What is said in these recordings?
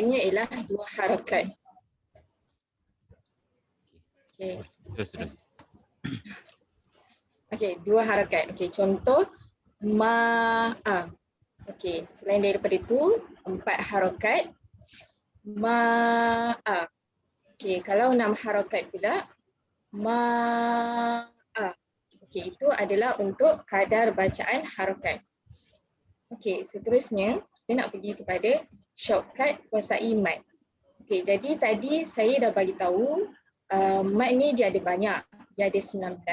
Ini ialah dua harakat. Okey. Terus. Okey, dua harakat. Okey, contoh ma'a. Okey, selain daripada itu, 4 harakat. Ma'a. Okey, kalau 6 harakat pula, ma'a. Okey, itu adalah untuk kadar bacaan harakat. Okey, seterusnya kita nak pergi kepada shortcut kuasai mat. Okey, jadi tadi saya dah bagi tahu mat ni dia ada banyak. Dia ada 19.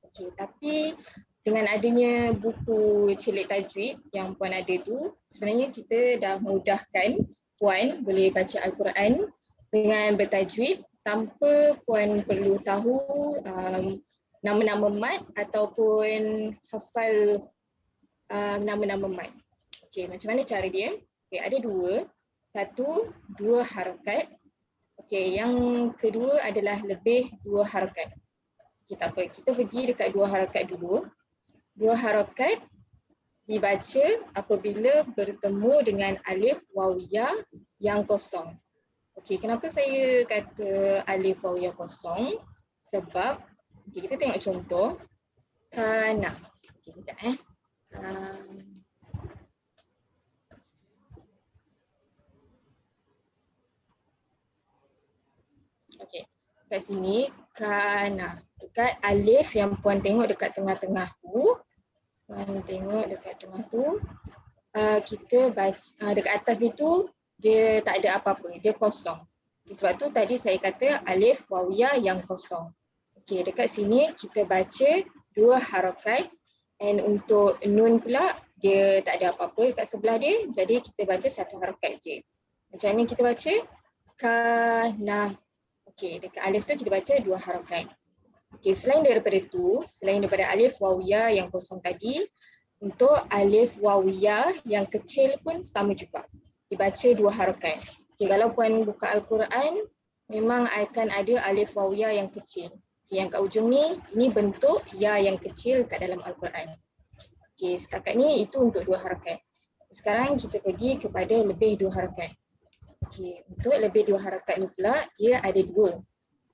Okey, tapi dengan adanya buku Celik Tajwid yang Puan ada tu, sebenarnya kita dah mudahkan Puan boleh baca Al-Quran dengan bertajwid tanpa Puan perlu tahu nama-nama mat ataupun hafal nama-nama mat. Okey, macam mana cara dia? Okey, ada dua. Satu, dua harakat. Okey, yang kedua adalah lebih dua harakat. Okay, tak apa. Kita pergi dekat dua harakat dulu. Dua harakat dibaca apabila bertemu dengan alif wawiyah yang kosong. Okey, kenapa saya kata alif wawiyah kosong? Sebab okay, kita tengok contoh kana. Okey, sekejap Okey, kat sini kana. Dekat alif yang Puan tengok dekat tengah-tengah tu, Puan tengok dekat tengah tu, kita baca dekat atas itu dia tak ada apa-apa, dia kosong. Okay, sebab tu tadi saya kata alif wawiyah yang kosong. Okey, dekat sini kita baca dua harakat, and untuk nun pula dia tak ada apa-apa dekat sebelah dia, jadi kita baca satu harakat je. Macam mana kita baca? Kana. Okey, dekat alif tu kita baca dua harakat. Okey, selain daripada itu, selain daripada alif wawiyah yang kosong tadi, untuk alif wawiyah yang kecil pun sama juga. Dibaca dua harakat. Okey, kalau Puan buka Al-Quran, memang akan ada alif wawiyah yang kecil. Okey, yang kat ujung ni, ini bentuk ya yang kecil kat dalam Al-Quran. Okey, setakat ni itu untuk dua harakat. Sekarang kita pergi kepada lebih dua harakat. Okey, untuk lebih dua harakat ni pula, dia ada dua.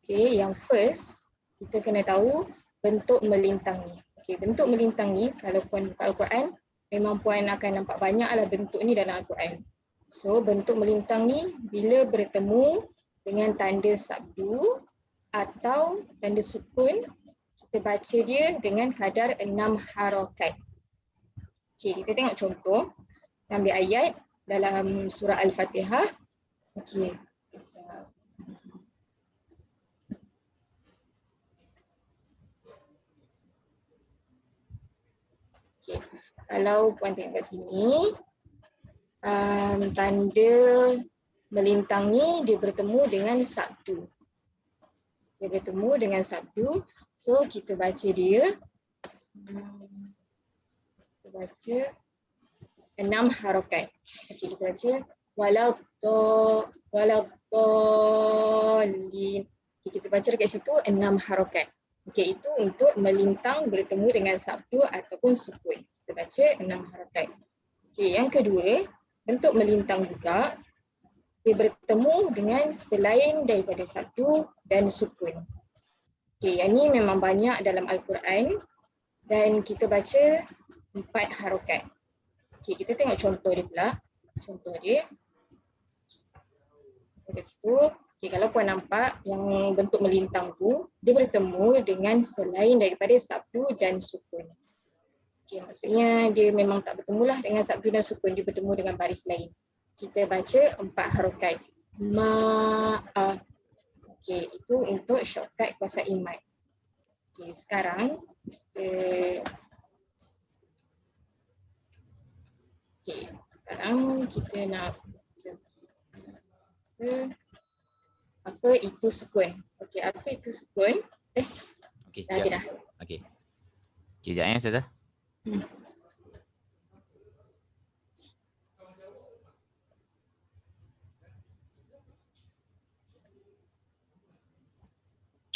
Okey, yang first, kita kena tahu bentuk melintang ni. Okey, bentuk melintang ni kalau Puan buka Al-Quran, memang Puan akan nampak banyaklah bentuk ni dalam Al-Quran. So, bentuk melintang ni bila bertemu dengan tanda sabdu atau tanda sukun, kita baca dia dengan kadar 6 harakat. Okey, kita tengok contoh. Kita ambil ayat dalam surah Al-Fatihah. Okey. Okay. Kalau Puan tengok kat sini, tanda melintang ni dia bertemu dengan sabdu. Dia bertemu dengan sabdu, so kita baca dia. Kita baca 6 harakat. Okey, kita baca waladdallin. Okay, kita baca dekat situ 6 harakat. Okey, itu untuk melintang bertemu dengan sabdu ataupun sukun. Kita baca 6 harakat. Okey, yang kedua, bentuk melintang juga dia bertemu dengan selain daripada sabdu dan sukun. Okey, yang ni memang banyak dalam Al-Quran dan kita baca 4 harakat. Okey, kita tengok contoh dia pula. Contoh dia. Dekat situ. Okay, kalau Puan nampak yang bentuk melintang tu, dia bertemu dengan selain daripada sabdu dan sukun. Okay, maksudnya dia memang tak bertemulah dengan sabdu dan sukun, dia bertemu dengan baris lain. Kita baca 4 harakat. Ma'a. Okay, itu untuk shortcut kuasai mat. Okay, sekarang kita nak apa itu sukun. Okey, apa itu sukun? Okey, dah. Okey. Okey, jap Ustazah.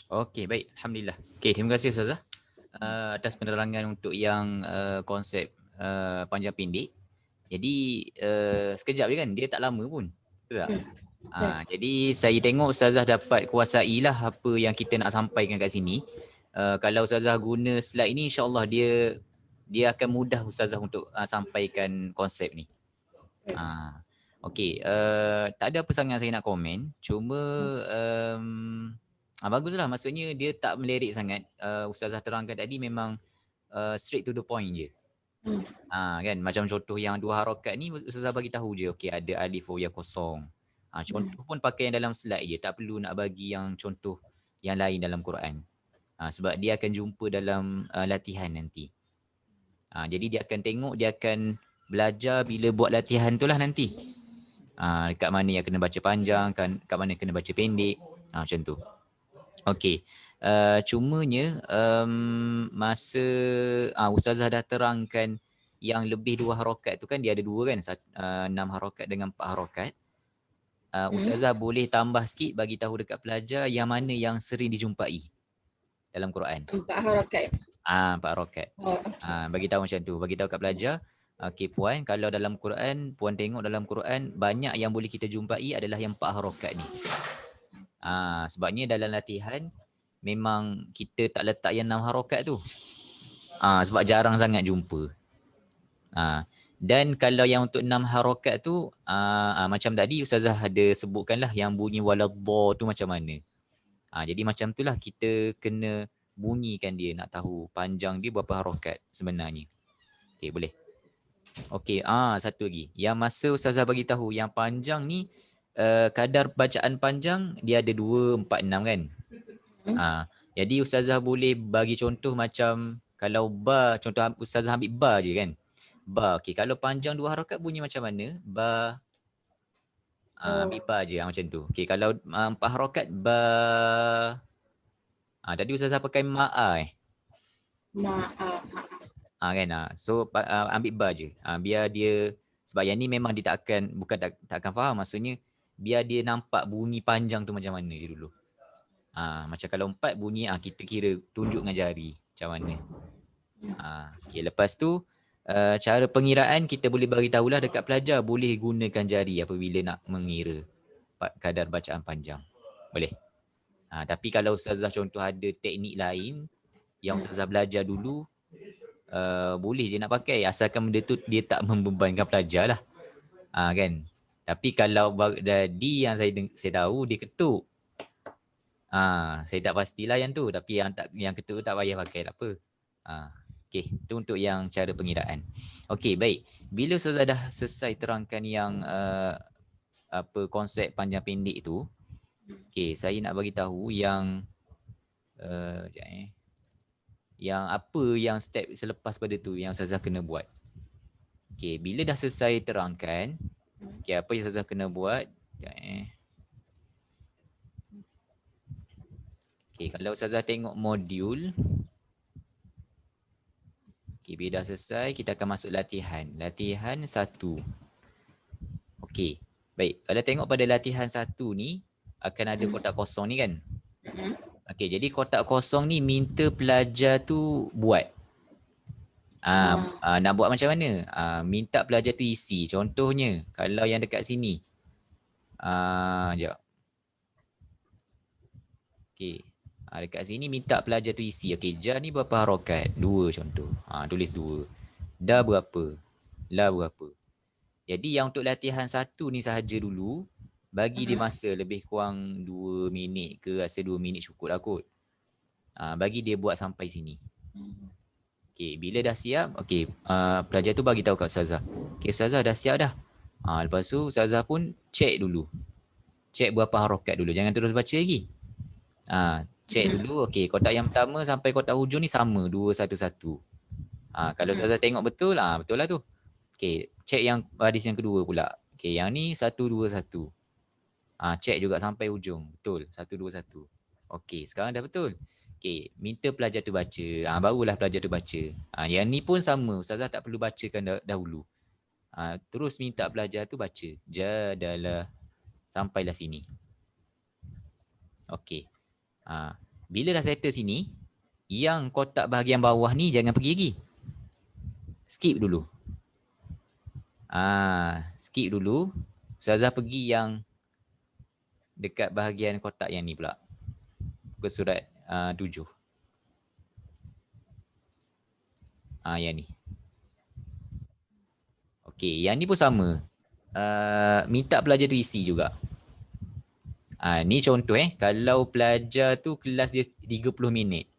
Okey, baik. Alhamdulillah. Okey, terima kasih Ustazah atas penerangan untuk yang konsep panjang pendek. Jadi sekejap je kan, dia tak lama pun. Betul tak? Betul. Jadi saya tengok Ustazah dapat kuasai lah apa yang kita nak sampaikan kat sini. Kalau Ustazah guna slide ni, insyaAllah dia akan mudah Ustazah untuk sampaikan konsep ni. Okey, tak ada apa sangat saya nak komen. Cuma baguslah, maksudnya dia tak melirik sangat. Ustazah terangkan tadi memang straight to the point je. Kan macam contoh yang 2 harakat ni Ustazah bagi tahu je, okey ada alif waw ya kosong. Contoh pun pakai yang dalam slide je, tak perlu nak bagi yang contoh yang lain dalam Quran. Sebab dia akan jumpa dalam latihan nanti. Jadi dia akan tengok, dia akan belajar bila buat latihan tu lah nanti. Kat mana yang kena baca panjang, kat mana kena baca pendek, macam tu. Okey. Cumanya masa Ustazah dah terangkan yang lebih 2 harakat tu kan, dia ada 2 kan, 6 harakat dengan 4 harakat. Ustazah boleh tambah sikit bagi tahu dekat pelajar yang mana yang sering dijumpai dalam Quran. 4 harakat. 4 harakat. Oh, okay. Bagi tahu macam tu, bagi tahu kat pelajar. Okey puan, kalau dalam Quran, puan tengok dalam Quran banyak yang boleh kita jumpai adalah yang 4 harakat ni. Sebabnya dalam latihan memang kita tak letak yang 6 harakat tu. Sebab jarang sangat jumpa. Dan kalau yang untuk 6 harakat tu macam tadi Ustazah ada sebutkanlah yang bunyi waladha tu macam mana. Jadi macam itulah kita kena bunyikan dia, nak tahu panjang dia berapa harakat sebenarnya. Okey, boleh. Okey, satu lagi. Yang masa Ustazah bagi tahu yang panjang ni kadar bacaan panjang dia ada 2, 4, 6 kan. Jadi Ustazah boleh bagi contoh macam kalau ba, contoh Ustazah ambil ba je kan. Ba, okey, kalau panjang 2 harakat bunyi macam mana? Ba. Ambil ba je macam tu. Okey, kalau 4 harakat ba. Tadi Ustazah pakai ma'a kan. So ambil ba je. Biar dia, sebab yang ni memang dia tak akan faham, maksudnya biar dia nampak bunyi panjang tu macam mana je dulu. Macam kalau 4 bunyi kita kira tunjuk dengan jari macam mana. Okay, lepas tu cara pengiraan kita boleh bagi tahulah dekat pelajar boleh gunakan jari apabila nak mengira kadar bacaan panjang. Boleh. Tapi kalau Ustazah contoh ada teknik lain yang Ustazah belajar dulu, boleh je nak pakai asalkan benda tu dia tak membebankan pelajar lah. Kan. Tapi kalau di yang saya tahu dia ketuk. Saya tak pastilah yang tu, tapi yang ketuk tak payah pakai, tak apa. Okey, itu untuk yang cara pengiraan. Okey, baik. Bila Ustazah dah selesai terangkan yang konsep panjang pendek tu, okey, saya nak bagi tahu yang yang apa yang step selepas pada tu yang Ustazah kena buat. Okey, bila dah selesai terangkan, okey, apa yang Ustazah kena buat? Okey, kalau Ustazah tengok modul, okey, bila dah selesai kita akan masuk latihan. Latihan 1. Okey, baik. Kalau tengok pada latihan 1 ni akan ada kotak kosong ni kan. Okey, jadi kotak kosong ni minta pelajar tu buat. Nak buat macam mana? Minta pelajar tu isi. Contohnya, kalau yang dekat sini. Sekejap. Okey. Dekat sini minta pelajar tu isi. Okey, ja ni berapa harakat? 2 contoh. Tulis 2. Da berapa? La berapa? Jadi yang untuk latihan 1 ni sahaja dulu, bagi dia masa lebih kurang 2 minit ke, rasa 2 minit cukup lah kot. Bagi dia buat sampai sini. Okey, bila dah siap, okey, pelajar tu bagi tahu kat Ustazah. Okey, Ustazah dah siap dah. Lepas tu Ustazah pun check dulu. Check berapa harakat dulu, jangan terus baca lagi. Check dulu, okey, kotak yang pertama sampai kotak hujung ni sama, 2, 1, 1. Kalau Ustazah tengok betul, betul lah tu. Okey, check yang baris yang kedua pula. Okey, yang ni 1, 2, 1. Check juga sampai hujung. Betul, 1, 2, 1. Okey, sekarang dah betul. Okey, minta pelajar tu baca. Barulah pelajar tu baca. Yang ni pun sama, Ustazah tak perlu bacakan dahulu. Terus minta pelajar tu baca. Jadalah sampailah sini. Okey. Bila dah settle sini, yang kotak bahagian bawah ni jangan pergi lagi. Skip dulu. Skip dulu. Ustazah pergi yang dekat bahagian kotak yang ni pula. Muka surat 7. Yang ni. Okey, yang ni pun sama. Minta pelajar tu isi juga. Ni contoh kalau pelajar tu kelas dia 30 minit.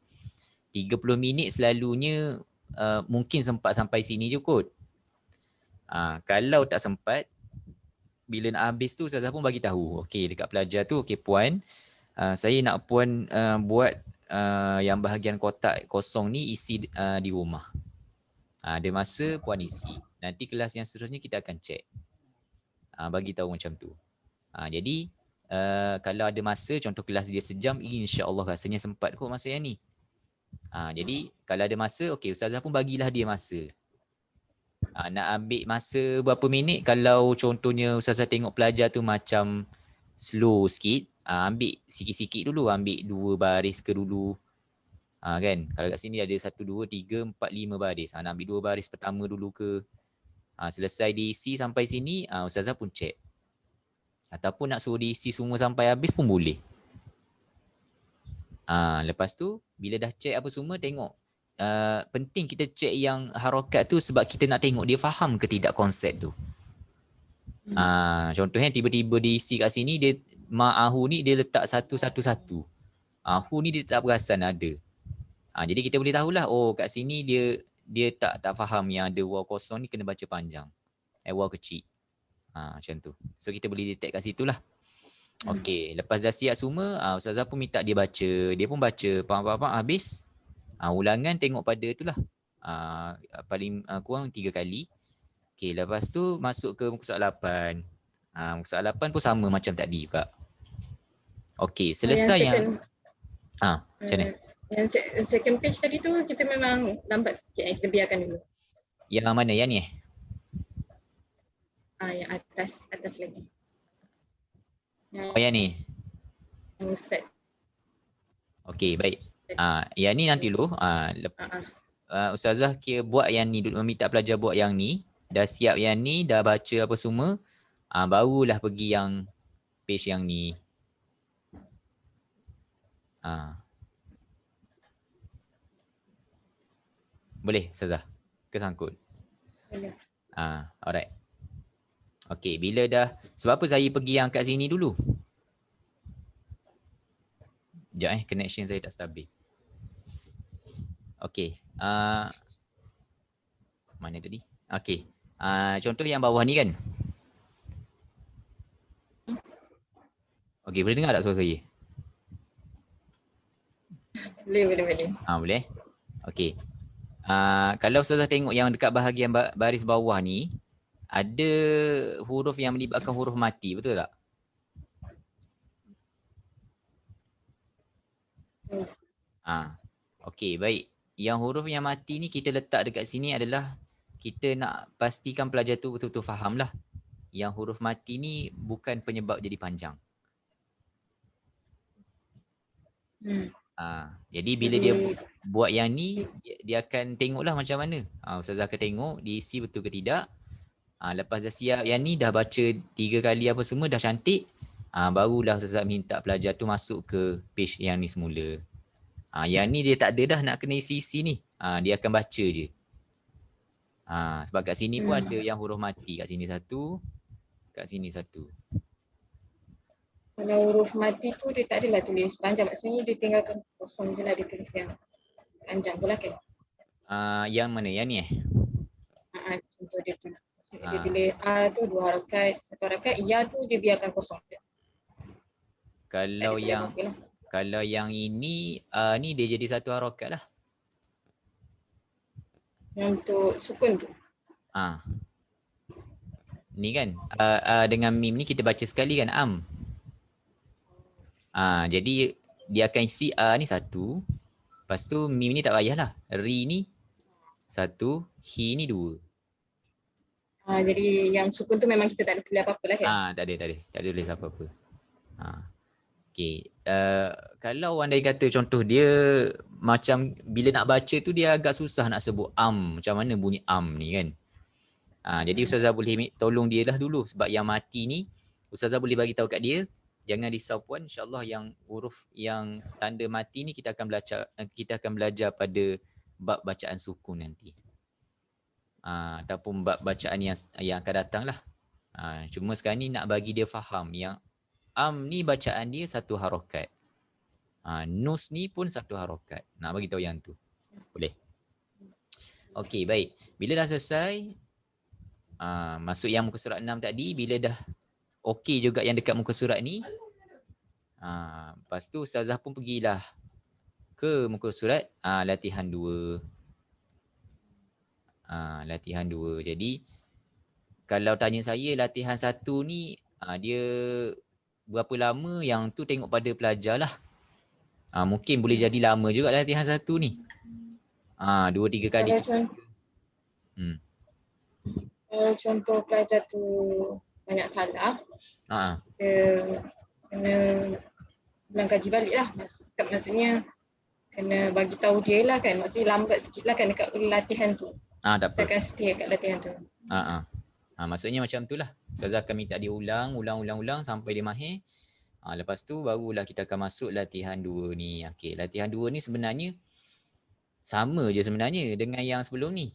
30 minit selalunya mungkin sempat sampai sini je kot. Kalau tak sempat, bila nak habis tu Ustazah pun bagi tahu. Okey, dekat pelajar tu, okey puan, saya nak puan buat yang bahagian kotak kosong ni isi di rumah. Ada masa puan isi. Nanti kelas yang seterusnya kita akan cek. Bagi tahu macam tu. Jadi kalau ada masa, contoh kelas dia sejam, insya-Allah rasanya sempat kot masa yang ni. Jadi kalau ada masa, okey Ustazah pun bagilah dia masa. Nak ambil masa berapa minit, kalau contohnya Ustazah tengok pelajar tu macam slow sikit, ambil sikit-sikit dulu, ambil 2 baris ke dulu. Kan, kalau kat sini ada 1, 2, 3, 4, 5 baris. Nak ambil 2 baris pertama dulu ke. Selesai diisi sampai sini, Ustazah pun cek. Ataupun nak suruh diisi semua sampai habis pun boleh. Lepas tu, bila dah cek apa semua, tengok. Penting kita cek yang harokat tu sebab kita nak tengok dia faham ke tidak konsep tu. Contohnya tiba-tiba diisi kat sini, dia ma'ahu ni dia letak satu-satu. Hu ni dia tak perasan ada. Jadi kita boleh tahulah, kat sini dia tak faham yang ada waw kosong ni kena baca panjang. Waw kecil. Macam tu. So kita boleh detect kat situ lah. Okey, lepas dah siap semua, Ustazah pun minta dia baca. Dia pun baca, faham-faham habis. Ulangan tengok pada tu lah. Paling kurang 3 kali. Okey, lepas tu masuk ke muka surat 8. Muka surat 8 pun sama macam tadi juga. Okey, selesai yang macam mana? Yang second page tadi tu kita memang lambat sikit, kita biarkan dulu. Yang mana? Yang ni Yang atas lagi. Yang ni. Yang Ustaz. Okey, baik. Yang ni nanti dulu. Ustazah kira buat yang ni dulu, meminta pelajar buat yang ni. Dah siap yang ni, dah baca apa semua. Barulah pergi yang page yang ni. Boleh Ustazah? Kesangkut? Boleh. Alright. Okey, bila dah, sebab apa saya pergi yang kat sini dulu? Sekejap connection saya tak stabil. Okey. Mana tadi? Okey. Contoh yang bawah ni kan? Okey, boleh dengar tak suara saya? Boleh. Boleh. Okey. Kalau Ustazah tengok yang dekat bahagian baris bawah ni, ada huruf yang melibatkan huruf mati, betul tak? Okey, baik. Yang huruf yang mati ni kita letak dekat sini adalah kita nak pastikan pelajar tu betul-betul faham lah. Yang huruf mati ni bukan penyebab jadi panjang. Jadi bila dia buat yang ni, dia akan tengoklah macam mana. Ustazah akan tengok diisi betul ke tidak. Lepas dah siap yang ni, dah baca 3 kali apa semua, dah cantik. Barulah Ustazah minta pelajar tu masuk ke page yang ni semula. Yang ni dia tak ada dah nak kena isi-isi ni. Dia akan baca je. Sebab kat sini pun ada yang huruf mati. Kat sini satu, kat sini satu. Kalau huruf mati tu dia tak adalah tulis panjang. Maksudnya dia tinggalkan kosong je lah, dia tulis yang panjang tu lah kan? Yang mana? Yang ni Contoh dia tu. Dia tulis A tu 2 harakat, 1 harakat. Ya tu dia biarkan kosong je. Kalau yang ini, ni dia jadi 1 harakat lah. Yang untuk sukun tu? Ni kan, dengan mim ni kita baca sekali kan, jadi dia akan isi A ni 1. Lepas tu mim ni tak payahlah. Ri ni 1, hi ni 2. Jadi yang sukun tu memang kita tak ada tulis apa-apa lah kan? Tak ada tulis apa-apa. Okey, kalau andai kata contoh dia macam bila nak baca tu dia agak susah nak sebut macam mana bunyi ni kan. Jadi Ustazah boleh tolong dia lah dulu, sebab yang mati ni Ustazah boleh bagi tahu kat dia Jangan risau puan, insya-Allah yang huruf yang tanda mati ni kita akan belajar pada bab bacaan sukun nanti. Ataupun bab bacaan yang akan datang lah. Cuma sekarang ni nak bagi dia faham yang ni bacaan dia satu harokat. Nus ni pun satu harokat. Nak bagi tahu yang tu. Boleh? Okey, baik. Bila dah selesai, masuk yang muka surat 6 tadi, bila dah okey juga yang dekat muka surat ni, lepas tu Ustazah pun pergilah ke muka surat latihan 2. Latihan 2. Jadi kalau tanya saya latihan 1 ni dia berapa lama, yang tu tengok pada pelajar lah. Mungkin boleh jadi lama juga latihan 1 ni. 2-3 kali. Contoh pelajar tu banyak salah, kita kena ulang kaji balik lah. Maksudnya kena bagi tahu dia lah kan, maksudnya lambat sikit lah kan dekat latihan tu. Tak apa. Kita akan stay kat latihan tu. Maksudnya macam tu lah. Ustazah akan minta dia ulang sampai dia mahir. Lepas tu barulah kita akan masuk latihan 2 ni. Okey, latihan 2 ni sebenarnya sama je sebenarnya dengan yang sebelum ni.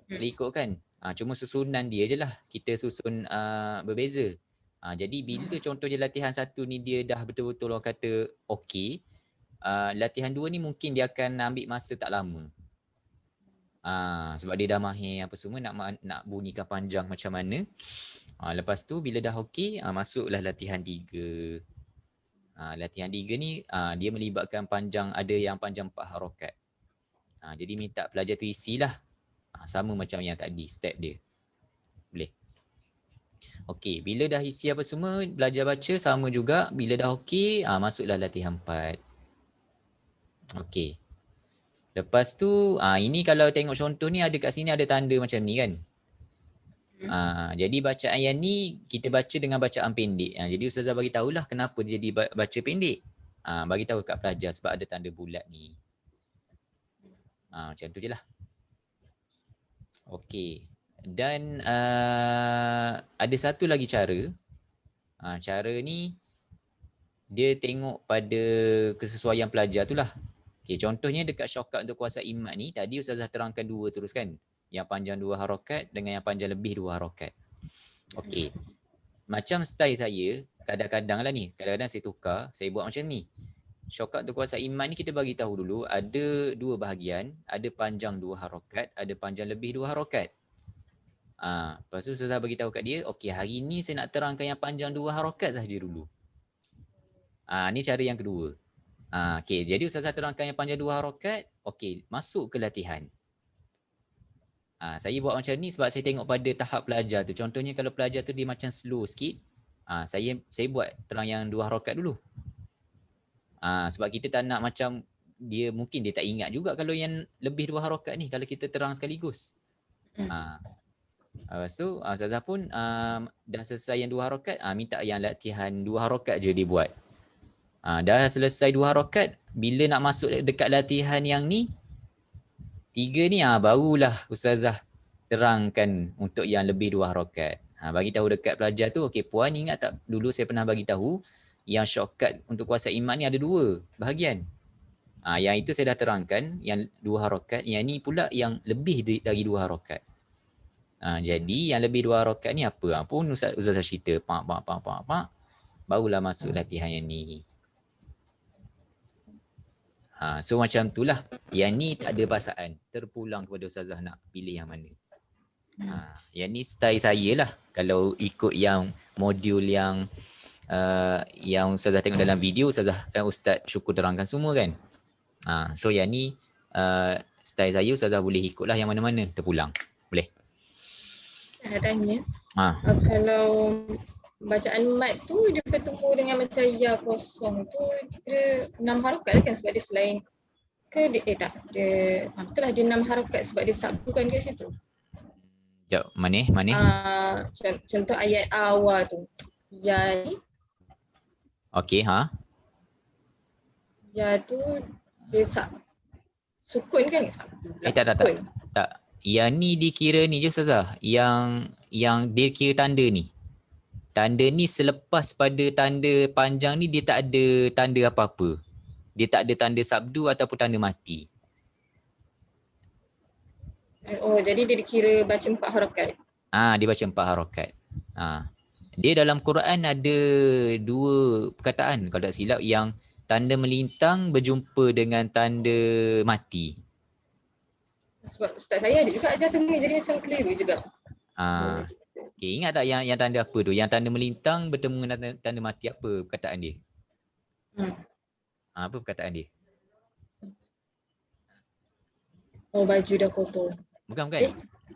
Boleh ikut kan? Cuma susunan dia je lah. Kita susun berbeza. Jadi bila contohnya latihan 1 ni dia dah betul-betul orang kata okey, latihan 2 ni mungkin dia akan ambil masa tak lama. Sebab dia dah mahir apa semua, nak bunyikan panjang macam mana. Lepas tu bila dah okey, masuklah latihan 3. Latihan 3 ni dia melibatkan panjang, ada yang panjang 4 harokat. Jadi minta pelajar tu isilah. Sama macam yang tadi step dia. Boleh. Okey, bila dah isi apa semua, belajar baca sama juga. Bila dah okey, masuklah latihan 4. Okey. Lepas tu, ini kalau tengok contoh ni ada kat sini ada tanda macam ni kan. Jadi bacaan yang ni kita baca dengan bacaan pendek. Jadi Ustazah bagi tahulah kenapa dia jadi baca pendek. Bagi tahu kat pelajar sebab ada tanda bulat ni. Macam tu je lah. Okey. Dan ada satu lagi cara. Cara ni dia tengok pada kesesuaian pelajar tu lah. Okey, contohnya dekat shortcut untuk kuasa imat ni tadi Ustazah terangkan 2 terus kan. Yang panjang 2 harokat dengan yang panjang lebih 2 harokat. Okey. Macam style saya, kadang-kadang lah ni, kadang-kadang saya tukar, saya buat macam ni. Shortcut untuk kuasa iman ni kita bagi tahu dulu ada 2 bahagian, ada panjang 2 harokat, ada panjang lebih 2 harokat. Lepas tu Ustazah bagi tahu kat dia, okey hari ni saya nak terangkan yang panjang 2 harokat sahaja dulu. Ni cara yang kedua. Okey, jadi Ustazah terangkan yang panjang 2 harokat, okey, masuk ke latihan. Saya buat macam ni sebab saya tengok pada tahap pelajar tu. Contohnya kalau pelajar tu dia macam slow sikit, saya buat terang yang 2 harokat dulu. Sebab kita tak nak macam dia mungkin dia tak ingat juga kalau yang lebih 2 harokat ni kalau kita terang sekaligus. Lepas tu Ustazah pun dah selesai yang 2 harokat, minta yang latihan 2 harokat je dia buat. Dah selesai 2 harokat, bila nak masuk dekat latihan yang ni 3 ni barulah Ustazah terangkan untuk yang lebih 2 harokat. Bagi tahu dekat pelajar tu, okey puan ingat tak dulu saya pernah bagi tahu yang shortcut untuk kuasa iman ni ada 2 bahagian. Yang itu saya dah terangkan yang 2 harokat, yang ni pula yang lebih dari 2 harokat. Jadi yang lebih 2 harokat ni apa? Pun Ustazah cerita pak barulah masuk latihan yang ni. So macam itulah. Yang ni tak ada paksaan. Terpulang kepada Ustazah nak pilih yang mana. Yang ni style saya lah. Kalau ikut yang modul yang Ustazah tengok dalam video, Ustaz Syukur terangkan semua kan. So yang ni style saya, Ustazah boleh ikutlah yang mana-mana. Terpulang. Boleh? Nak tanya. Kalau bacaan mat tu dia bertemu dengan macam ya kosong tu dia 6 harokat kan sebab dia selain ke dia betul lah dia 6 harokat sebab dia sabtukan ke situ. Sekejap, mana? Contoh ayat awal tu. Ya ni. Okey, Ya tu dia sukun kan? Tak. Yang ni dikira ni je Ustazah. Yang dia kira tanda ni. tanda ni selepas pada tanda panjang ni dia tak ada tanda apa-apa. Dia tak ada tanda sabdu ataupun tanda mati. Oh, jadi dia dikira baca 4 harakat. Dia baca 4 harakat. Dia dalam Quran ada 2 perkataan kalau tak silap, yang tanda melintang berjumpa dengan tanda mati. Sebab ustaz saya ada juga ajar semua, jadi macam keliru juga. Okay, ingat tak yang tanda apa tu? Yang tanda melintang bertemu dengan tanda mati, apa perkataan dia? Apa perkataan dia? Oh, baju dah kotor. Bukan.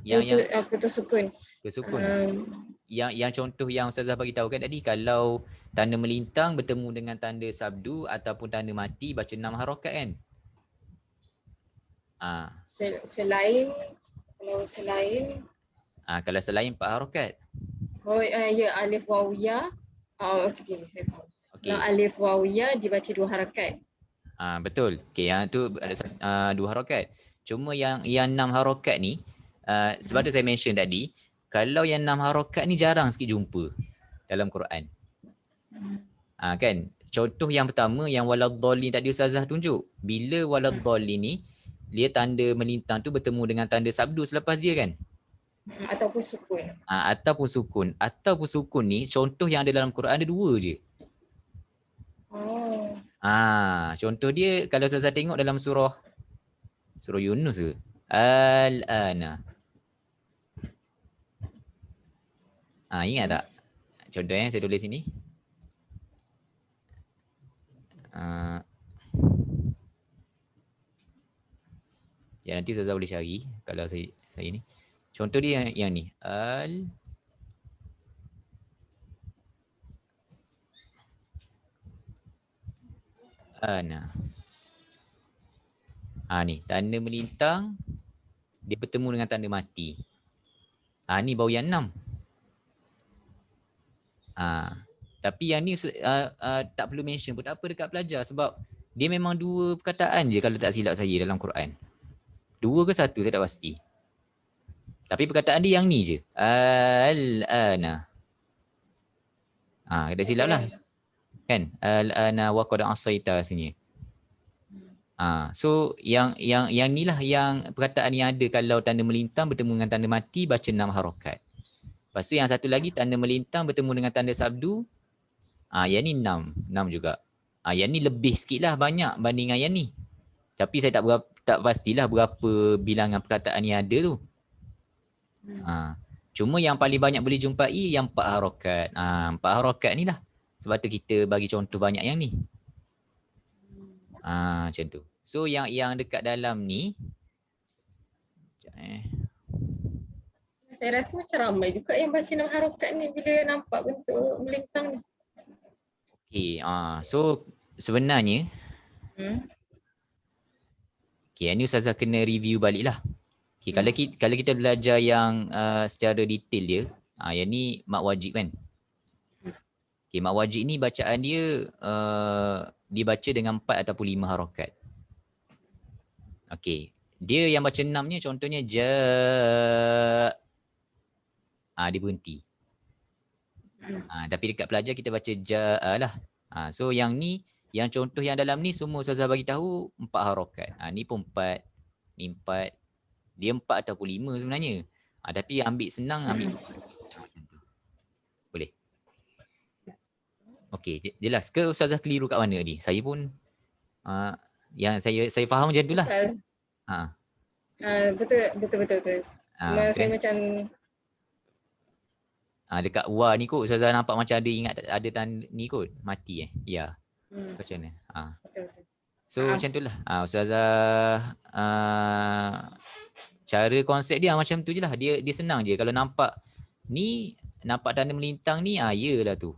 Yang apa tu sukun. Sukun. Yang contoh yang Ustazah bagi tahu kan tadi, kalau tanda melintang bertemu dengan tanda sabdu ataupun tanda mati baca 6 harakat kan? Kalau selain 4 harakat. Ya, alif waw ya. Okey, saya faham. Kalau alif waw ya dibaca 2 harakat. Betul. Okey, yang tu ada 2 harakat. Cuma yang 6 harakat ni, sebab tu saya mention tadi, kalau yang 6 harakat ni jarang sikit jumpa dalam Quran. Kan? Contoh yang pertama yang waladhdallin tadi Ustazah tunjuk. Bila waladhdallin ni dia tanda melintang tu bertemu dengan tanda sabdu selepas dia kan? Ataupun sukun. Ataupun sukun ni contoh yang ada dalam Quran ada 2 je. Contoh dia kalau Ustazah tengok dalam surah Yunus ke? Al-ana. Ingat tak? Contohnya saya tulis sini. Ya, nanti Ustazah boleh cari kalau saya ni. Contoh dia yang ni. Al-ana. Ni tanda melintang dia bertemu dengan tanda mati. Ni baru yang 6. Tapi yang ni tak perlu mention pun tak apa dekat pelajar, sebab dia memang 2 perkataan je kalau tak silap saya dalam Quran. 2 ke 1 saya tak pasti. Tapi perkataan dia yang ni je. Al-ana. Tak silap lah. Kan? Al-ana wa qad asaita sini. So yang ni lah yang perkataan yang ada kalau tanda melintang bertemu dengan tanda mati baca 6 harakat. Lepas tu yang satu lagi tanda melintang bertemu dengan tanda sabdu. Yang ni 6 juga. Yang ni lebih sikit lah banyak banding dengan yang ni. Tapi saya tak pastilah berapa bilangan perkataan yang ada tu. Cuma yang paling banyak boleh jumpai yang 4 harakat. 4 harakat ni lah. Sebab tu kita bagi contoh banyak yang ni. Macam tu. So yang dekat dalam ni. Saya rasa macam ramai juga yang baca 6 harakat ni bila nampak bentuk melintang ni. Okay, so sebenarnya ni Ustazah kena review balik lah. Okay, kalau kita belajar yang secara detail dia, yang ni mak wajib kan. Okay, mak wajib ni bacaan dia dibaca dengan 4 ataupun 5 harakat. Okay, dia yang baca 6-nya contohnya dia berhenti. Tapi dekat pelajar kita baca lah. So yang ni, yang contoh yang dalam ni semua Ustazah bagi tahu 4 harakat. Ni pun 4, ni 4. Dia 4 ataupun 5 sebenarnya. Tapi ambil senang ambil 4. Boleh. Okey, jelas ke Ustazah keliru kat mana ni? Saya pun yang saya faham macam itulah. Betul. Saya macam dekat wa ni kot Ustazah nampak macam ada ingat ada tanda ni kot mati ya. Macam mana? Betul. So macam itulah. Ustazah cara konsep dia macam tu je lah. Dia senang je. Kalau nampak ni, nampak tanda melintang ni, yalah tu.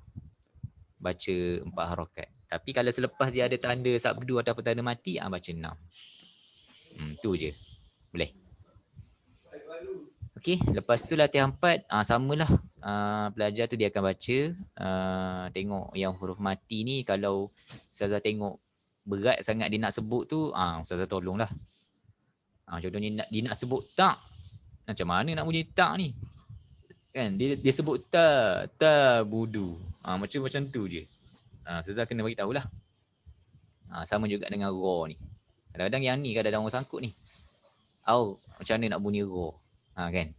Baca 4 harakat. Tapi kalau selepas dia ada tanda sabdu ataupun tanda mati, baca 6. Tu je. Boleh. Okey, lepas tu latihan 4, samalah. Pelajar tu dia akan baca, tengok yang huruf mati ni, kalau Ustazah tengok berat sangat dia nak sebut tu, Ustazah tolonglah. Contohnya dia nak sebut tak. Macam mana nak bunyi tak ni? Kan dia sebut ta budu. Macam tu je. Ustazah kena bagi tahulah. Sama juga dengan ra ni. Kadang-kadang yang ni kadang-kadang orang sangkut ni. Macam mana nak bunyi ra? Kan.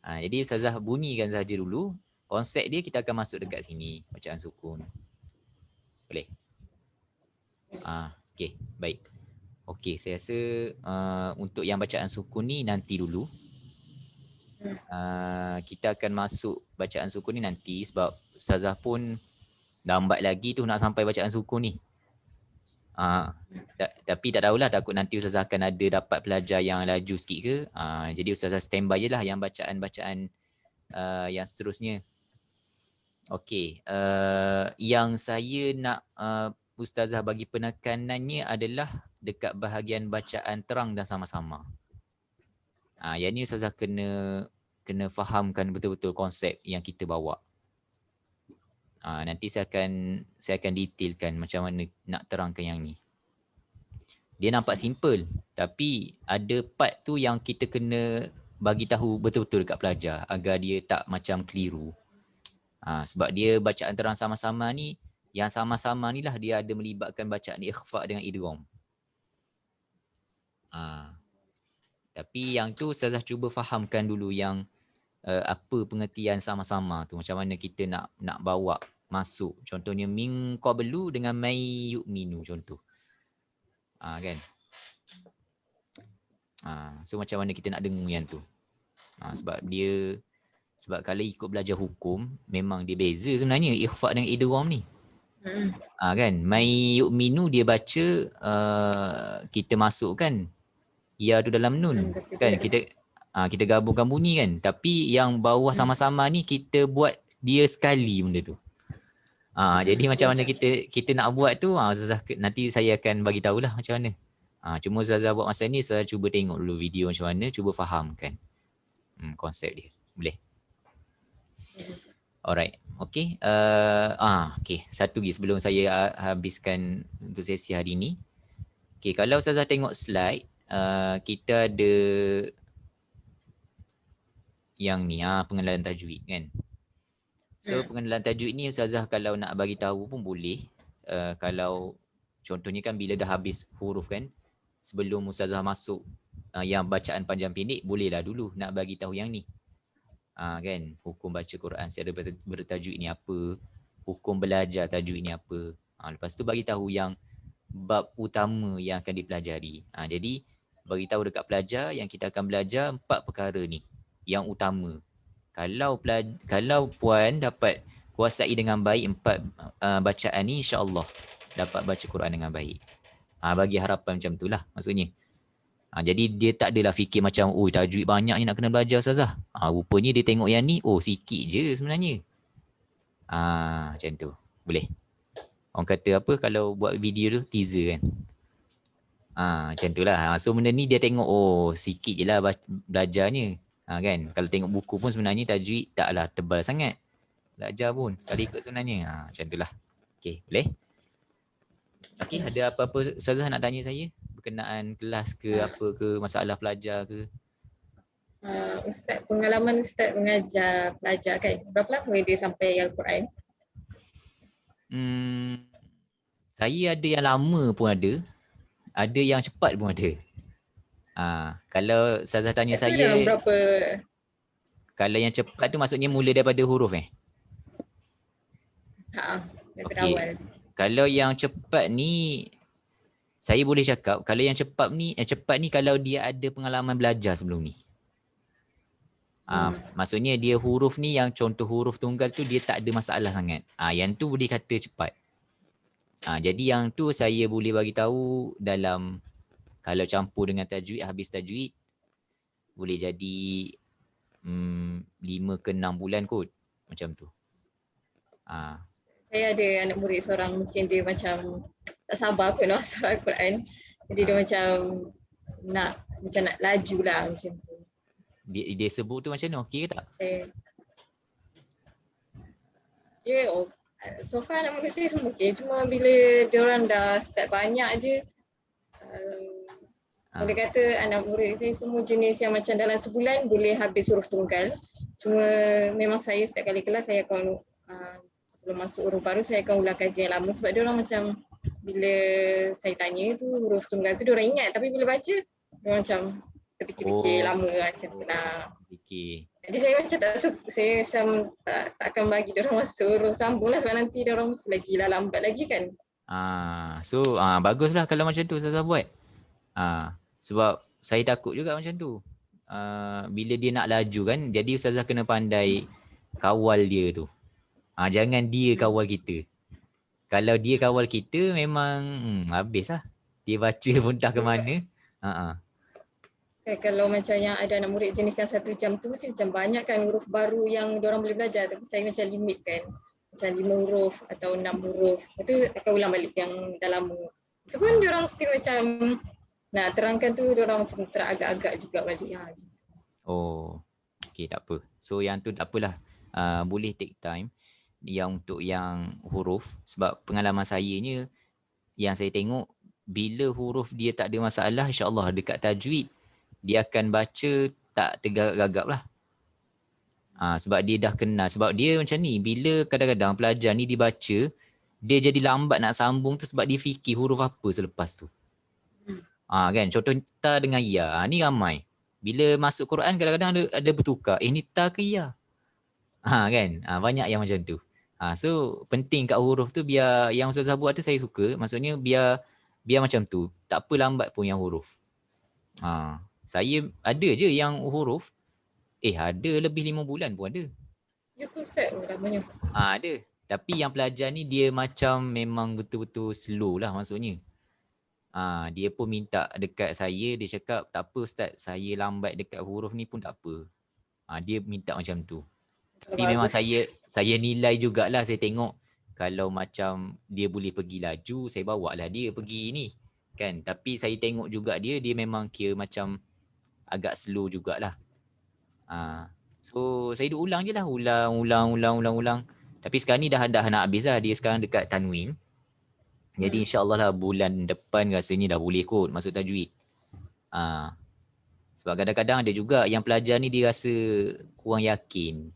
Jadi ustazah bunyikan saja dulu. Konsep dia kita akan masuk dekat sini, bacaan sukun. Boleh? Okey, baik. Okey, saya rasa untuk yang bacaan sukun ni nanti dulu. Kita akan masuk bacaan sukun ni nanti sebab ustazah pun lambat lagi tu nak sampai bacaan sukun ni. Tapi tak tahulah, takut nanti ustazah akan ada dapat pelajar yang laju sikit ke. Jadi ustazah standby je lah yang bacaan-bacaan yang seterusnya. Okey, yang saya nak ustazah bagi penekanannya adalah dekat bahagian bacaan terang dan sama-sama. Yang ni ustazah kena fahamkan betul-betul konsep yang kita bawa. Nanti saya akan detailkan macam mana nak terangkan yang ni. Dia nampak simple, tapi ada part tu yang kita kena bagi tahu betul-betul dekat pelajar agar dia tak macam keliru. Sebab dia bacaan terang sama-sama ni, yang sama-sama ni lah dia ada melibatkan bacaan ikhfa dengan idgham. Tapi yang tu saya cuba fahamkan dulu yang apa pengertian sama-sama tu, macam mana kita nak bawa masuk. Contohnya min qablu dengan may yu'minu contoh. Kan? So macam mana kita nak dengar yang tu. Sebab kalau ikut belajar hukum, memang dia beza sebenarnya ikhfa dengan idgham ni. Kan? May yu'minu dia baca kita masukkan ya tu dalam nun. Kan? Kita gabungkan bunyi kan. Tapi yang bawah sama-sama ni kita buat dia sekali benda tu. Jadi macam mana kita nak buat tu, nanti saya akan bagi tahulah macam mana. Cuma Ustazah buat masa ni, saya cuba tengok dulu video macam mana, cuba fahamkan konsep dia. Boleh? Alright. Okay. Okay. Satu lagi sebelum saya habiskan untuk sesi hari ni. Okay, kalau Ustazah tengok slide, kita ada yang ni, pengenalan tajwid kan. So pengenalan tajwid ni Ustazah kalau nak bagi tahu pun boleh. Kalau contohnya kan bila dah habis huruf kan, sebelum Ustazah masuk yang bacaan panjang pendek, bolehlah dulu nak bagi tahu yang ni. Kan, hukum baca Quran secara bertajwid ni apa, hukum belajar tajwid ni apa. Lepas tu bagi tahu yang bab utama yang akan dipelajari. Jadi bagi tahu dekat pelajar yang kita akan belajar 4 perkara ni yang utama. Kalau puan dapat kuasai dengan baik 4 bacaan ni, insya-Allah dapat baca Quran dengan baik. Bagi harapan macam itulah maksudnya. Jadi dia tak adalah fikir macam tajwid banyak ni nak kena belajar Ustazah. Rupanya dia tengok yang ni, sikit je sebenarnya. Macam tu. Boleh. Orang kata apa kalau buat video tu teaser kan. Macam tu lah. So benda ni dia tengok sikit je lah belajarnya. Kan. Kalau tengok buku pun sebenarnya tajwid taklah tebal sangat. Belajar pun kalau ikut sebenarnya. Macam tu lah. Okay, boleh? Okay, ada apa-apa Ustazah nak tanya saya? Berkenaan kelas ke apa ke, masalah pelajar ke? Ustaz, pengalaman Ustaz mengajar pelajar kan, berapa lama dia sampai Al-Quran? Saya ada yang lama pun ada yang cepat pun ada. Kalau Ustazah tanya saya, berapa? Kalau yang cepat tu maksudnya mula daripada huruf Daripada awal. Kalau yang cepat ni, saya boleh cakap kalau yang cepat ni kalau dia ada pengalaman belajar sebelum ni. Maksudnya dia huruf ni yang contoh huruf tunggal tu dia tak ada masalah sangat. Yang tu boleh kata cepat. Jadi yang tu saya boleh bagi tahu dalam, kalau campur dengan tajwid, habis tajwid boleh jadi 5 ke 6 bulan kot. Macam tu. Saya ada anak murid seorang, mungkin dia macam tak sabar pun nak masuk Al-Quran. Jadi dia macam nak laju lah macam tu. Dia sebut tu macam mana? Okey ke tak? So far anak murid saya semua okey. Cuma bila diorang dah start banyak je, boleh kata anak murid saya semua jenis yang macam dalam sebulan boleh habis huruf tunggal. Cuma memang saya setiap kali kelas saya akan sebelum masuk huruf baru saya akan ulang kajian lama sebab dia orang macam bila saya tanya tu huruf tunggal tu dia orang ingat tapi bila baca dia orang macam terfikir-fikir lama macam tu lah. Fikir. Jadi saya macam tak suka, saya macam tak akan bagi dia orang masuk huruf sambung lah sebab nanti dia orang mesti lagi lah lambat lagi kan. So baguslah kalau macam tu Ustazah buat. Sebab saya takut juga macam tu. Bila dia nak laju kan, jadi Ustazah kena pandai kawal dia tu. Jangan dia kawal kita. Kalau dia kawal kita memang habis lah. Dia baca pun tak ke mana. Kalau macam yang ada anak murid jenis yang 1 jam tu macam banyak kan huruf baru yang diorang boleh belajar tapi saya macam limit kan. Macam 5 huruf atau 6 huruf. Itu akan ulang balik yang dah lama. Itu pun diorang still macam nak terangkan tu diorang macam teragak-agak juga balik. Okay, tak apa. So yang tu tak apalah. Boleh take time. Yang untuk yang huruf, sebab pengalaman saya ni yang saya tengok bila huruf dia tak ada masalah, insya-Allah dekat tajwid dia akan baca tak tergagap-gagap lah. Sebab dia dah kenal. Sebab dia macam ni, bila kadang-kadang pelajar ni dibaca, dia jadi lambat nak sambung tu sebab dia fikir huruf apa selepas tu. Kan, contoh ta dengan ya. Ni ramai. Bila masuk Quran kadang-kadang ada bertukar. Ni ta ke ya? Kan, banyak yang macam tu. So penting kat huruf tu biar yang Ustazah buat tu saya suka. Maksudnya biar macam tu. Tak apa lambat pun yang huruf. Saya ada je yang huruf. Ada lebih 5 bulan pun ada. Ya tu Ustaz, lamanya. Ada. Tapi yang pelajar ni dia macam memang betul-betul slow lah maksudnya. Dia pun minta dekat saya, dia cakap tak apa Ustaz, saya lambat dekat huruf ni pun tak apa. Dia minta macam tu. Tapi memang saya nilai jugalah, saya tengok kalau macam dia boleh pergi laju, saya bawa lah dia pergi ni. Kan? Tapi saya tengok juga dia memang kira macam agak slow jugalah. So saya duk ulang je lah. Ulang. Tapi sekarang ni dah nak habis lah. Dia sekarang dekat Tanwin. Jadi insyaAllah lah bulan depan rasanya dah boleh kot masuk tajwid. Sebab kadang-kadang ada juga yang pelajar ni dia rasa kurang yakin.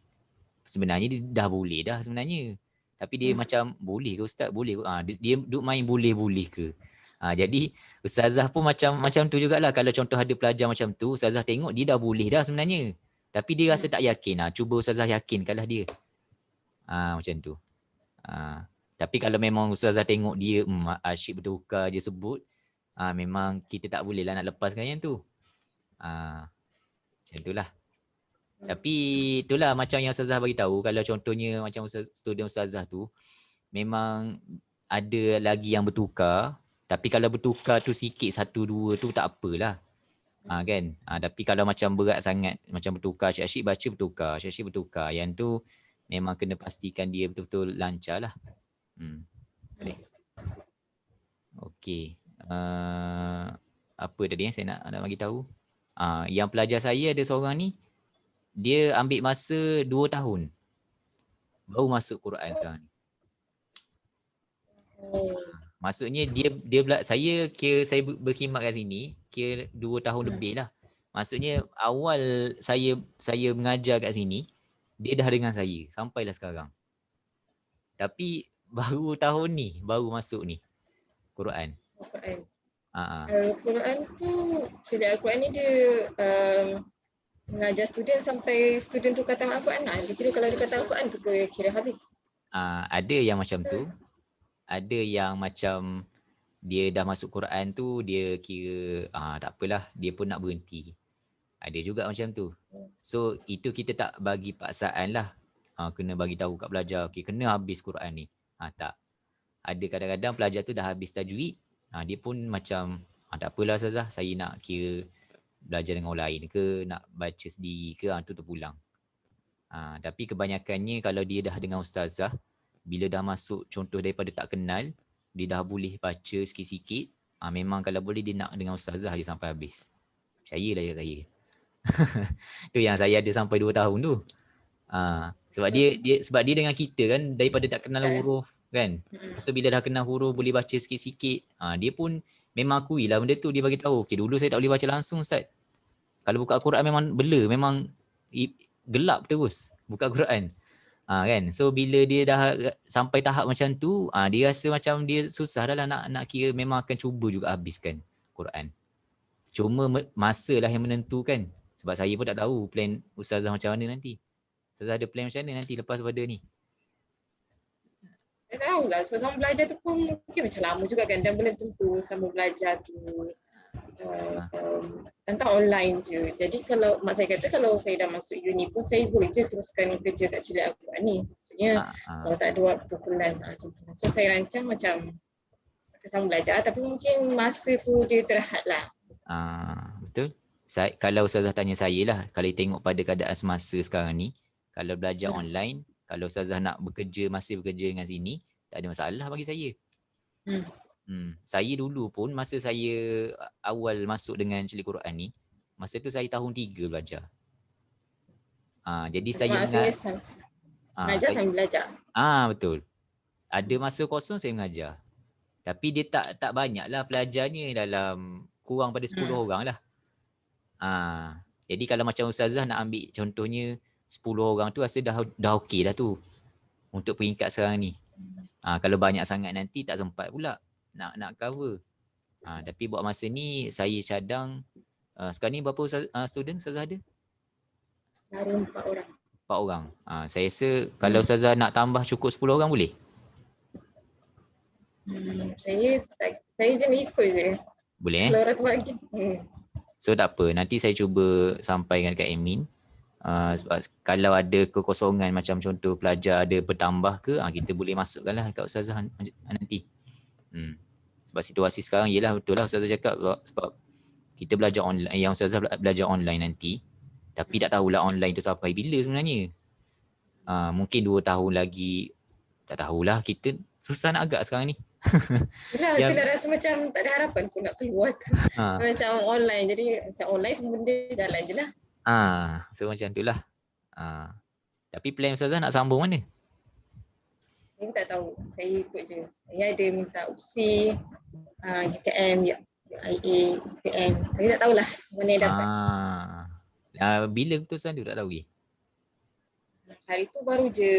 Sebenarnya dia dah boleh dah sebenarnya. Tapi dia macam boleh ke Ustaz? Boleh ke? Dia duk main boleh ke? Jadi Ustazah pun macam tu jugalah. Kalau contoh ada pelajar macam tu, Ustazah tengok dia dah boleh dah sebenarnya. Tapi dia rasa tak yakin. Cuba Ustazah yakinkanlah dia. Macam tu. Tapi kalau memang Ustazah tengok dia asyik bertukar je sebut, memang kita tak boleh lah nak lepaskan yang tu. Macam tu lah. Tapi itulah macam yang Ustazah bagi tahu, kalau contohnya macam student Ustazah tu memang ada lagi yang bertukar, tapi kalau bertukar tu sikit 1-2 tu tak apalah. Kan? Tapi kalau macam berat sangat, macam bertukar asyik baca bertukar, yang tu memang kena pastikan dia betul-betul lancar lah. Boleh. Okey. Apa tadi yang saya nak bagi tahu? Yang pelajar saya ada seorang ni, dia ambil masa 2 tahun baru masuk Quran sekarang ni. Maksudnya saya berkhidmat kat sini kira 2 tahun lebih lah. Maksudnya awal saya mengajar kat sini, dia dah dengan saya sampailah sekarang. Tapi baru tahun ni baru masuk ni Quran. Al-Quran tu, cerita Al-Quran ni dia mengajar student sampai student tu kata Al-Quran. Kira kalau dia kata Al-Quran tu kira habis. Ada yang macam tu. Ada yang macam dia dah masuk Quran tu dia kira tak apalah, dia pun nak berhenti. Ada juga macam tu. So itu kita tak bagi paksaan lah. Kena bagi tahu kat pelajar, okay, kena habis Quran ni. Tak. Ada kadang-kadang pelajar tu dah habis tajwid, dia pun macam tak apalah Ustazah, saya nak kira belajar dengan orang lain ke, nak baca sendiri ke, tu terpulang. Tapi kebanyakannya kalau dia dah dengan Ustazah, bila dah masuk contoh daripada tak kenal, dia dah boleh baca sikit-sikit, memang kalau boleh dia nak dengan Ustazah je sampai habis. Percayalah je saya. Tu yang saya ada sampai 2 tahun tu. Sebab dia dengan kita kan, daripada tak kenal huruf kan. So bila dah kenal huruf, boleh baca sikit-sikit, dia pun memang akui lah benda tu. Dia bagi tahu, okay, dulu saya tak boleh baca langsung Ustaz. Kalau buka Al-Quran memang bela, memang gelap terus buka Quran. Kan. So bila dia dah sampai tahap macam tu, dia rasa macam dia susah dah lah nak kira, memang akan cuba juga habiskan Quran. Cuma masa lah yang menentukan. Sebab saya pun tak tahu plan Ustazah macam mana nanti. Ustazah ada plan macam mana nanti lepas pada ni? Saya tahu lah, sebab sama belajar tu pun mungkin macam lama juga kan, dan belum tentu sama belajar tu tentang online je. Jadi kalau mak saya kata kalau saya dah masuk uni pun saya boleh je teruskan kerja kat Cilik Al-Quran ni. Maksudnya kalau tak ada waktu pulang macam tu. So saya rancang macam sama belajar, tapi mungkin masa tu dia terhad lah. Betul. Kalau Ustazah tanya saya lah, kalau tengok pada keadaan semasa sekarang ni, kalau belajar online, kalau Ustazah nak masih bekerja dengan sini, tak ada masalah bagi saya. Saya dulu pun masa saya awal masuk dengan Cilik Quran ni, masa tu saya tahun 3 belajar. Jadi saya mengajar sambil belajar. Betul. Ada masa kosong saya mengajar. Tapi dia tak banyak lah pelajarnya, dalam kurang pada 10 orang lah. Jadi kalau macam Ustazah nak ambil contohnya 10 orang tu, rasa dah okey dah tu untuk peringkat sekarang ni. Kalau banyak sangat nanti tak sempat pula nak cover. Tapi buat masa ni saya cadang. Sekarang ni berapa student Ustazah ada? Baru 4 orang. 4 orang. Saya rasa kalau Ustazah nak tambah cukup 10 orang boleh? Saya je nak ikut je. Boleh Kalau orang tu bagi. So tak apa, nanti saya cuba sampaikan kat admin. Sebab kalau ada kekosongan macam contoh pelajar ada bertambah ke, kita boleh masukkan lah kat Ustazah nanti. Sebab situasi sekarang, yelah betul lah Ustazah cakap, sebab kita belajar online, yang Ustazah belajar online nanti, tapi tak tahulah online tu sampai bila sebenarnya. Mungkin 2 tahun lagi, tak tahulah, kita susah nak agak sekarang ni. Yelah, saya rasa macam tak ada harapan pun nak keluar macam online. Jadi macam online semua benda jalan je lah. So macam tu lah. Tapi plan Ustazah nak sambung mana? Saya tak tahu. Saya ikut je. Saya ada minta UPSI, UTM, UIA, UTM. Saya tak tahulah mana yang dapat. Bila betul Ustazah tak tahu lagi? Hari tu baru je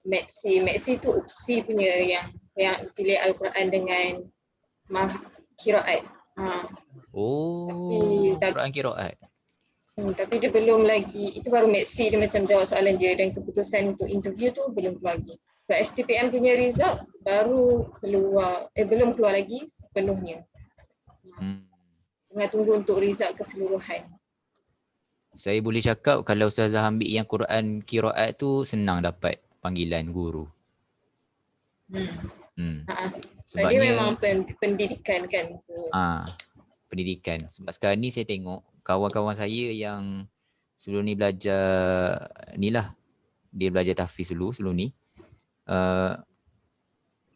Maxi tu UPSI punya yang saya pilih Al-Quran dengan Qiraat. Quran Qiraat. Tapi dia belum lagi, itu baru Maxi, dia macam jawab soalan je, dan keputusan untuk interview tu belum keluar lagi. So STPM punya result baru keluar, belum keluar lagi sepenuhnya. Tengah tunggu untuk result keseluruhan. Saya boleh cakap kalau Ustazah ambil yang Quran Qiraat tu senang dapat panggilan guru. Sebabnya dia memang pendidikan kan. Pendidikan. Sebab sekarang ni saya tengok kawan-kawan saya yang sebelum ni belajar ni lah, dia belajar tahfiz dulu sebelum ni.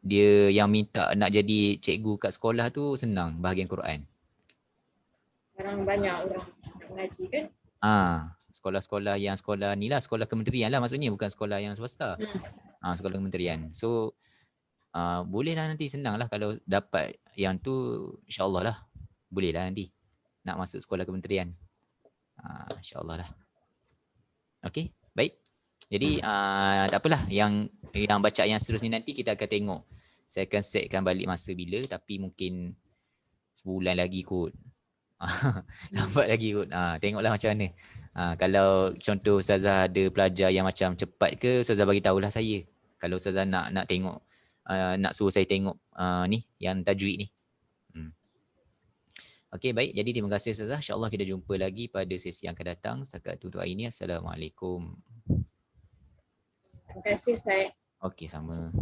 Dia yang minta nak jadi cikgu kat sekolah tu senang bahagian Quran. Sekarang banyak orang nak mengaji kan? Sekolah-sekolah yang sekolah ni lah, sekolah kementerian lah maksudnya, bukan sekolah yang swasta. Sekolah kementerian. So boleh lah nanti, senang lah kalau dapat yang tu, insyaAllah lah. Boleh lah nanti nak masuk sekolah kementerian. InsyaAllah lah. Okay, baik. Jadi tak apalah, yang bacaan yang seterusnya nanti kita akan tengok. Saya akan setkan balik masa bila, tapi mungkin sebulan lagi kot. Lambat lagi kot. Tengoklah macam mana. Kalau contoh Ustazah ada pelajar yang macam cepat ke, Ustazah bagi tahulah saya. Kalau Ustazah nak tengok, nak suruh saya tengok ni yang tajwid ni. Okey, baik. Jadi terima kasih Ustazah. InsyaAllah kita jumpa lagi pada sesi yang akan datang. Setakat itu doa ini. Assalamualaikum. Terima kasih Ustaz. Okey, sama.